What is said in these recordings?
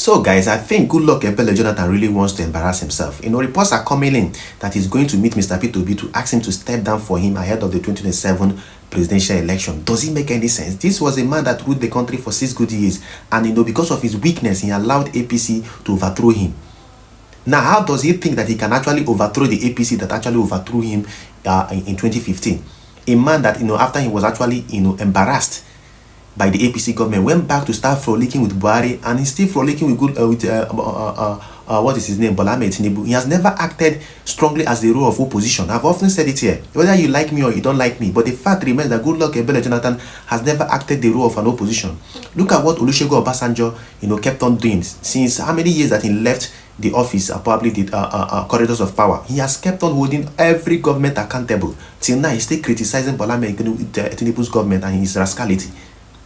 So guys, I think Goodluck Ebele Jonathan really wants to embarrass himself. Reports are coming in that he's going to meet Mr. P2B to ask him to step down for him ahead of the 2027 presidential election. Does it make any sense? This was a man that ruled the country for 6 good years, and because of his weakness, he allowed APC to overthrow him. Now, how does he think that he can actually overthrow the APC that actually overthrew him in 2015? A man that, after he was actually, embarrassed by the APC government, went back to start frolicking with Buhari, and he's still frolicking with what is his name, Bola Ahmed Tinubu. He has never acted strongly as the role of opposition. I've often said it here, whether you like me or you don't like me, but the fact remains that Goodluck Ebele Jonathan has never acted the role of an opposition. Look at what Olusegun Obasanjo, kept on doing since how many years that he left the office, probably the corridors of power. He has kept on holding every government accountable. Till now, he's still criticizing Bola Ahmed Tinubu's government and his rascality.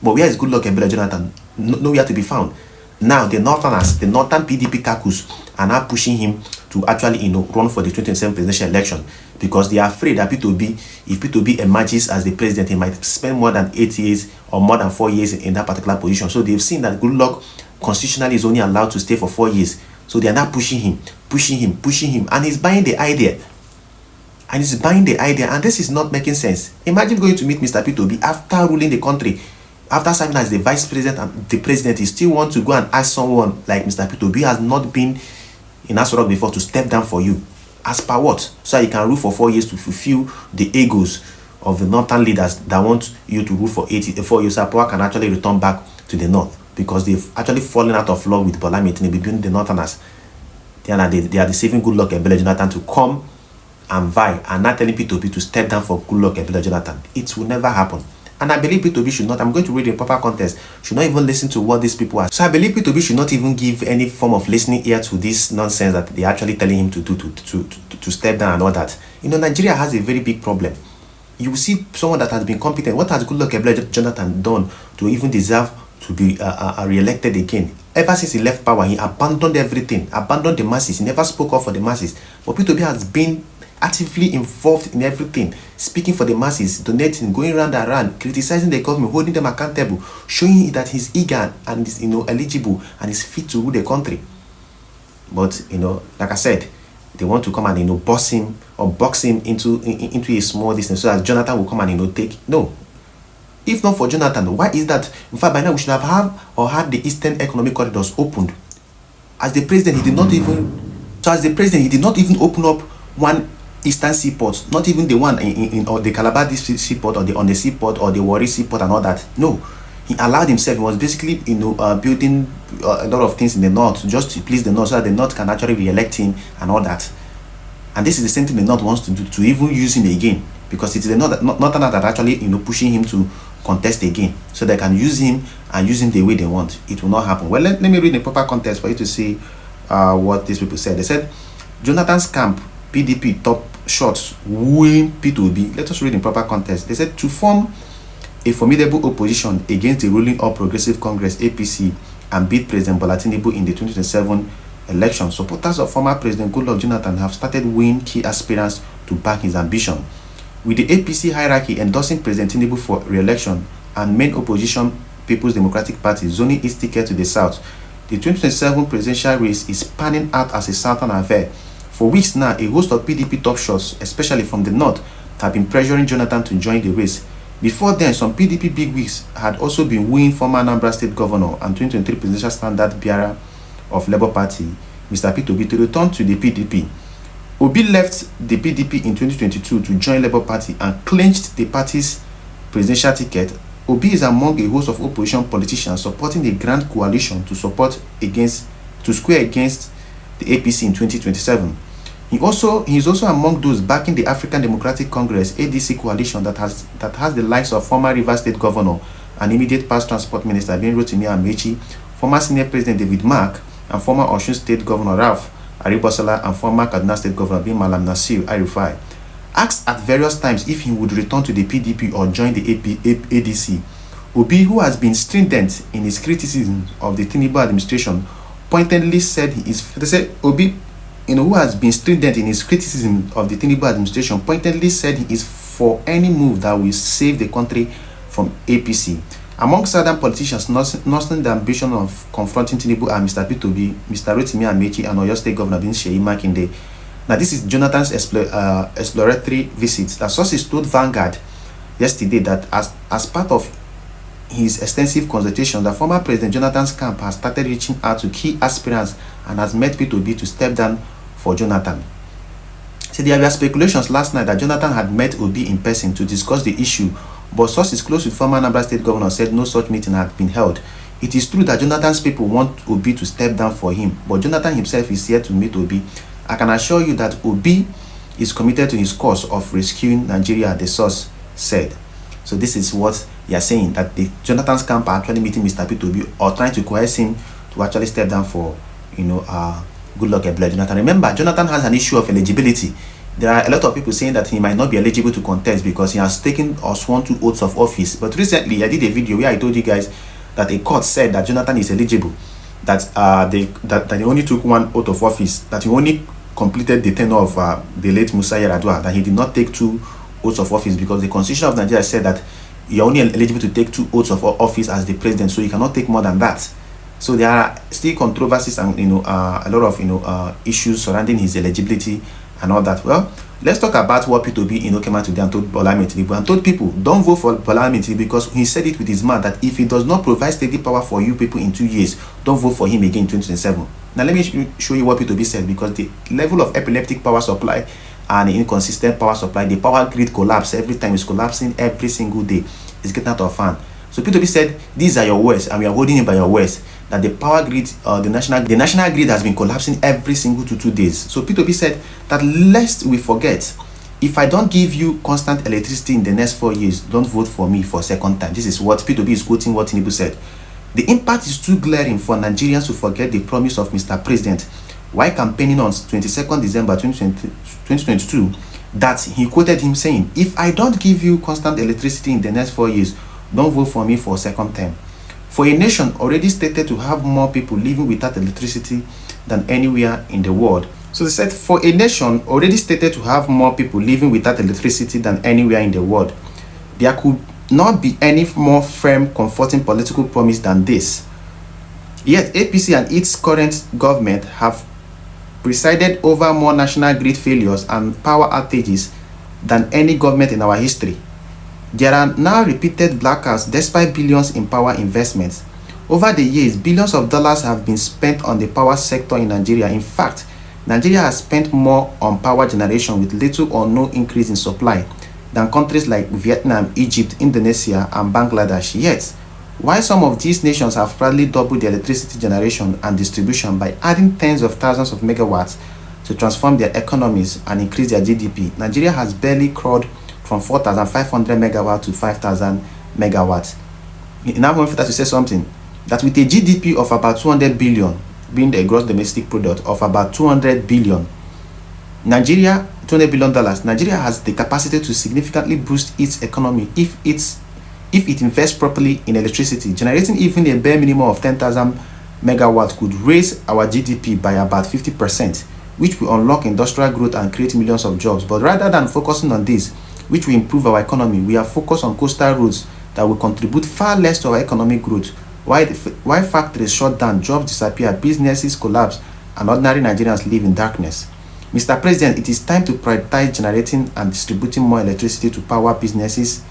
But where is Goodluck Ebele Jonathan? Nowhere to be found. Now the Northerners, the Northern PDP caucus, are now pushing him to actually run for the 2027 presidential election, because they are afraid that if P2B emerges as the president, he might spend more than 8 years or more than 4 years in that particular position. So they've seen that Goodluck constitutionally is only allowed to stay for 4 years. So they are now pushing him, and he's buying the idea. And this is not making sense. Imagine going to meet Mr. P2B after ruling the country. After serving as the vice president and the president, he still wants to go and ask someone like Mr. P2B has not been in Aso before to step down for you. As per what? So he can rule for 4 years to fulfill the egos of the northern leaders that want you to rule for 4 years. So power can actually return back to the north, because they've actually fallen out of love with Bola Ahmed Tinubu, being the northerners. They are deceiving Goodluck Ebele Jonathan to come and vie, and not telling P2B to step down for Goodluck Ebele Jonathan. It will never happen. And I believe P2B should not, I'm going to read the proper context, should not even listen to what these people are. So I believe P2B should not even give any form of listening ear to this nonsense that they're actually telling him to do, to step down and all that. Nigeria has a very big problem. You will see someone that has been competent. What has Goodluck Ebele Jonathan done to even deserve to be re-elected again? Ever since he left power, he abandoned everything, abandoned the masses. He never spoke up for the masses. But P2B has been actively involved in everything, speaking for the masses, donating, going round and round, criticizing the government, holding them accountable, showing that he's eager and is eligible and is fit to rule the country. But like I said, they want to come and box him into a small distance so that Jonathan will come and take. No. If not for Jonathan, why is that? In fact, by now we should have had the Eastern Economic Corridors opened. As the president, he did not even open up one Eastern seaport, not even the one in the Calabar seaport, or on the seaport, or the Warri seaport and all that. No, he allowed himself. He was basically building a lot of things in the north just to please the north, so that the north can actually re-elect him and all that. And this is the same thing the north wants to do, to even use him again, because it is the northerners that actually pushing him to contest again, so they can use him and use him the way they want. It will not happen. Well, let me read the proper context for you to see what these people said. They said Jonathan's camp, PDP top shots win P2B. Let us read in proper context. They said to form a formidable opposition against the ruling All Progressive Congress APC and beat President Bola Tinubu in the 2027 election. Supporters of former President Goodluck Jonathan have started winning key aspirants to back his ambition. With the APC hierarchy endorsing President Tinubu for re-election and main opposition People's Democratic Party zoning its ticket to the south, the 2027 presidential race is panning out as a southern affair. For weeks now, a host of PDP top shots, especially from the north, have been pressuring Jonathan to join the race. Before then, some PDP bigwigs had also been wooing former Anambra State Governor and 2023 presidential standard bearer of Labour Party, Mr. P2B, to return to the PDP. Obi left the PDP in 2022 to join Labour Party and clinched the party's presidential ticket. Obi is among a host of opposition politicians supporting a grand coalition to square against the APC in 2027. He is also among those backing the African Democratic Congress ADC coalition that has the likes of former Rivers State Governor and immediate past Transport Minister Ben Rotimi Amechi, former Senior President David Mark, and former Osun State Governor Ralph Aribosala, and former Kaduna State Governor bin Malam Nasir El-Rufai. Asked at various times if he would return to the PDP or join the ADC, Obi, who has been strident in his criticism of the Tinubu administration, pointedly said he is. They said Obi, who has been strident in his criticism of the Tinubu administration, pointedly said he is for any move that will save the country from APC. Among southern politicians nursing the ambition of confronting Tinubu and Mr. P2B, Mr. Rotimi Amechi and Oyo State Governor Seyi Makinde. Now, this is Jonathan's exploratory visit. The sources told Vanguard yesterday that as part of his extensive consultation, the former President Jonathan's camp has started reaching out to key aspirants and has met P2B to step down for Jonathan. So there were speculations last night that Jonathan had met Obi in person to discuss the issue, but sources close with former Anambra State Governor said no such meeting had been held. It is true that Jonathan's people want Obi to step down for him, but Jonathan himself is here to meet Obi. I can assure you that Obi is committed to his cause of rescuing Nigeria, the source said. So this is what they are saying, that the Jonathan's camp are actually meeting Mr. P2B or trying to coerce him to actually step down for, good luck Ebele Jonathan. Remember, Jonathan has an issue of eligibility. There are a lot of people saying that he might not be eligible to contest because he has taken or sworn 2 oaths of office. But recently, I did a video where I told you guys that a court said that Jonathan is eligible, that they only took 1 oath of office, that he only completed the tenure of the late Musa Yar'Adua, that he did not take 2 oaths of office because the Constitution of Nigeria said that you're only eligible to take 2 oaths of office as the president, so you cannot take more than that. So there are still controversies and a lot of issues surrounding his eligibility and all that. Well, let's talk about what P2B came out today and told Bola Ahmed Tinubu and told people don't vote for Bola Ahmed Tinubu because he said it with his mouth that if he does not provide steady power for you people in 2 years, don't vote for him again in 2027. Now let me show you what P2B said, because the level of epileptic power supply and inconsistent power supply, the power grid collapse every time, is collapsing every single day. It's getting out of hand. So P2B said these are your words and we are holding you by your words, that the power grid, the national grid has been collapsing every single 2 days. So P2B said that lest we forget, if I don't give you constant electricity in the next 4 years, don't vote for me for a second time. This is what P2B is quoting what Tinubu said. The impact is too glaring for Nigerians to forget the promise of Mr. President while campaigning on 22nd December 2022 that he quoted him saying, if I don't give you constant electricity in the next 4 years, don't vote for me for a second term. For a nation already stated to have more people living without electricity than anywhere in the world. So they said, for a nation already stated to have more people living without electricity than anywhere in the world, there could not be any more firm, comforting political promise than this. Yet APC and its current government have presided over more national grid failures and power outages than any government in our history. There are now repeated blackouts despite billions in power investments. Over the years, billions of dollars have been spent on the power sector in Nigeria. In fact, Nigeria has spent more on power generation with little or no increase in supply than countries like Vietnam, Egypt, Indonesia, and Bangladesh. Yet, while some of these nations have proudly doubled their electricity generation and distribution by adding tens of thousands of megawatts to transform their economies and increase their GDP, Nigeria has barely crawled from 4,500 megawatts to 5,000 megawatts. Now I want to say something, that with a GDP of about 200 billion, being the gross domestic product of about 200 billion, Nigeria, $200 billion, Nigeria has the capacity to significantly boost its economy if it invests properly in electricity. Generating even a bare minimum of 10,000 megawatts could raise our GDP by about 50%, which will unlock industrial growth and create millions of jobs. But rather than focusing on this, which will improve our economy, we are focused on coastal roads that will contribute far less to our economic growth. While factories shut down, jobs disappear, businesses collapse, and ordinary Nigerians live in darkness. Mr. President, it is time to prioritize generating and distributing more electricity to power businesses,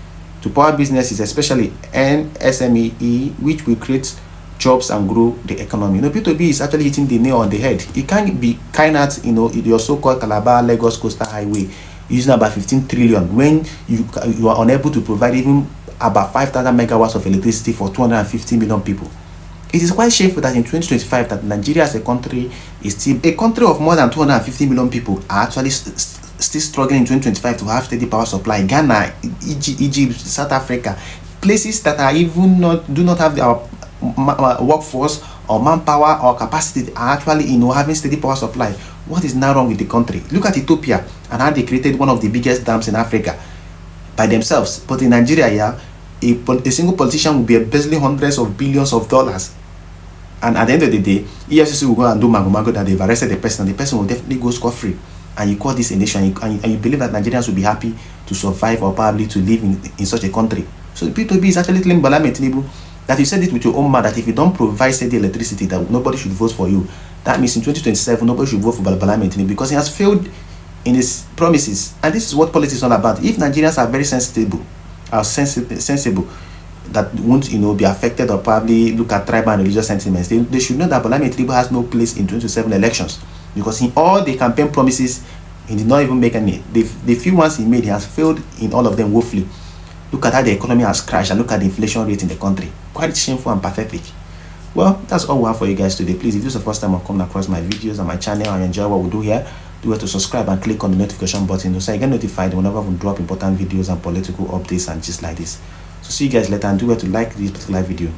especially SME, which will create jobs and grow the economy. P2B is actually hitting the nail on the head. You can't be kind at your so-called Calabar Lagos Coastal Highway using about 15 trillion when you are unable to provide even about 5,000 megawatts of electricity for 250 million people. It is quite shameful that in 2025 that Nigeria as a country is still a country of more than 250 million people are actually still struggling in 2025 to have steady power supply. Ghana, Egypt, South Africa, places that are even do not have their workforce or manpower or capacity are actually having steady power supply. What is now wrong with the country? Look at Ethiopia and how they created one of the biggest dams in Africa by themselves. But in Nigeria, a single politician will be embezzling hundreds of billions of dollars. And at the end of the day, EFCC will go and do mago that they've arrested the person, and the person will definitely go scot-free. And you call this a nation, and you believe that Nigerians will be happy to survive or probably to live in such a country. So the P2B is actually telling Bola Tinubu that you said it with your own mouth, that if you don't provide steady electricity, that nobody should vote for you. That means in 2027, nobody should vote for Bola Tinubu because he has failed in his promises. And this is what politics is all about. If Nigerians are very sensible, that won't be affected or probably look at tribal and religious sentiments, they should know that Bola Tinubu has no place in 2027 elections, because in all the campaign promises, he did not even make any. The few ones he made, he has failed in all of them woefully. Look at how the economy has crashed, and look at the inflation rate in the country. Quite shameful and pathetic. Well, that's all we have for you guys today. Please, if this is the first time I've come across my videos on my channel and you enjoy what we do here, do it to subscribe and click on the notification button so you get notified whenever we drop important videos and political updates and just like this. So see you guys later, and do it to like this particular video.